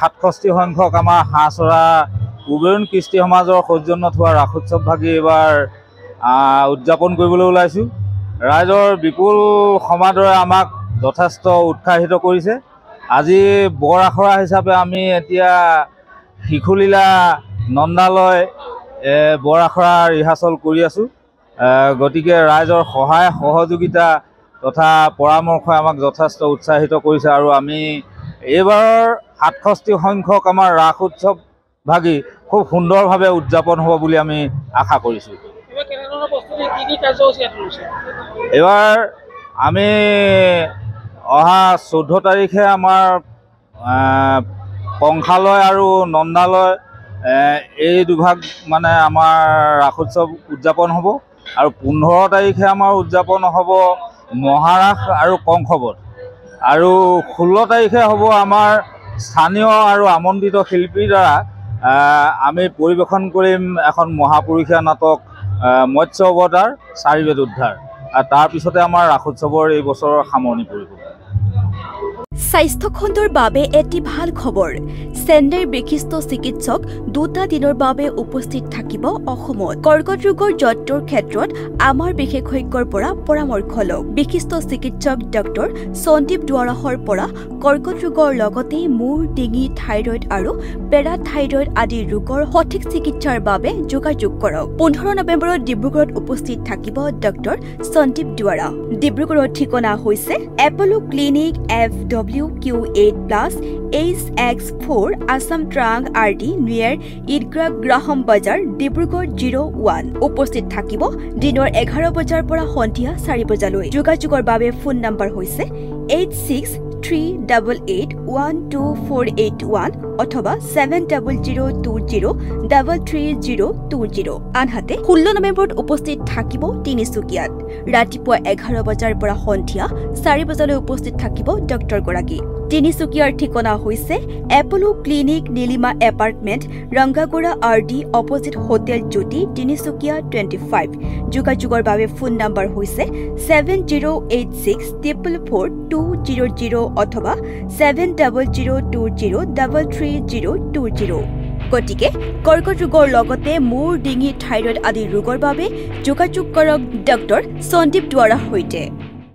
সাতষষ্ঠি সংখ্যক আমাৰ হাঁহচৰা উবেৰণ কৃষ্টি সমাজৰ সৌজন্যত হোৱা ৰাসোৎসৱ ভাগি এইবাৰ উদযাপন কৰিবলৈ ওলাইছোঁ। ৰাইজৰ বিপুল সমাদৰে আমাক যথেষ্ট উৎসাহিত কৰিছে। আজি বৰ আখৰা হিচাপে আমি এতিয়া শিশুলীলা নন্দালয় বৰ আখৰা ৰিহাৰ্চল কৰি আছোঁ। গতিকে ৰাইজৰ সহায় সহযোগিতা তথা পৰামৰ্শই আমাক যথেষ্ট উৎসাহিত কৰিছে আৰু আমি এইবাৰৰ 67 সংখ্যক আমাৰ ৰাস উৎসৱ ভাগি খুব সুন্দৰভাৱে উদযাপন হ'ব বুলি আমি আশা কৰিছোঁ। এইবাৰ আমি অহা 14 তাৰিখে আমাৰ পংখালয় আৰু নন্দালয় এই দুভাগ মানে আমাৰ ৰাস উৎসৱ উদযাপন হ'ব আৰু 15 তাৰিখে আমাৰ উদযাপন হ'ব মহাৰাস আৰু কংসবধ আৰু 16 তাৰিখে হ'ব আমাৰ স্থানীয় আৰু আমন্ত্ৰিত শিল্পীৰ দ্বাৰা আমি পৰিৱেশন কৰিম এখন মহাপুৰুষীয়া নাটক মৎস্য অৱতাৰ চাৰিবেদ উদ্ধাৰ আৰু তাৰপিছতে আমাৰ ৰাস উৎসৱৰ এই বছৰৰ সামৰণি পৰিব। স্বাস্থ্য খণ্ডৰ বাবে এটি ভাল খবৰ। চেন্নাইৰ বিশিষ্ট চিকিৎসক 2টা দিনৰ বাবে উপস্থিত থাকিব অসমত। কৰ্কট ৰোগৰ যত্নৰ ক্ষেত্ৰত আমাৰ বিশেষজ্ঞৰ পৰা পৰামৰ্শ লওক। বিশিষ্ট চিকিৎসক ডক্টৰ সন্দীপ দুৱাৰাহৰ পৰা কৰ্কট ৰোগৰ লগতে মূৰ, ডিঙি, থাইৰয়ড আৰু পেৰাথাইৰয়ড আদি ৰোগৰ সঠিক চিকিৎসাৰ বাবে যোগাযোগ কৰক। 15 নৱেম্বৰত ডিব্ৰুগড়ত উপস্থিত থাকিব ডক্টৰ সন্দীপ দুৱাৰা। ডিব্ৰুগড়ৰ ঠিকনা হৈছে Apollo clinic FWQ8+ HX4 Assam Trang RD near Idgra Graham Bazar Dibrugarh 01 উপস্থিত থাকিব দিনৰ 11 বজাৰ পৰা সন্ধিয়া 4 বজালৈ। যোগাযোগৰ বাবে ফোন নম্বৰ হৈছে 8638812481 অথবা 7002033020 আনহাতে 16 নৱেম্বৰত উপস্থিত থাকিব তিনিচুকীয়াত। ৰাতিপুৱা 11 বজাৰ পৰা সন্ধিয়া 4 বজালৈ উপস্থিত থাকিব ডক্টৰ গৰাকী। তিনিচুকীয়াৰ ঠিকনা হৈছে Apollo clinic Nilima apartment Rangagora RD opposite hotel Jyoti Tinsukia 25। যোগাযোগৰ বাবে ফোন নম্বৰ হৈছে 7086444200 অথবা 7002033020। গতিকে কৰ্কট ৰোগৰ লগতে মূৰ, ডিঙি, থাইৰয়ড আদি ৰোগৰ বাবে যোগাযোগ কৰক ডক্টৰ সন্দীপ দুৱাৰাৰ সৈতে।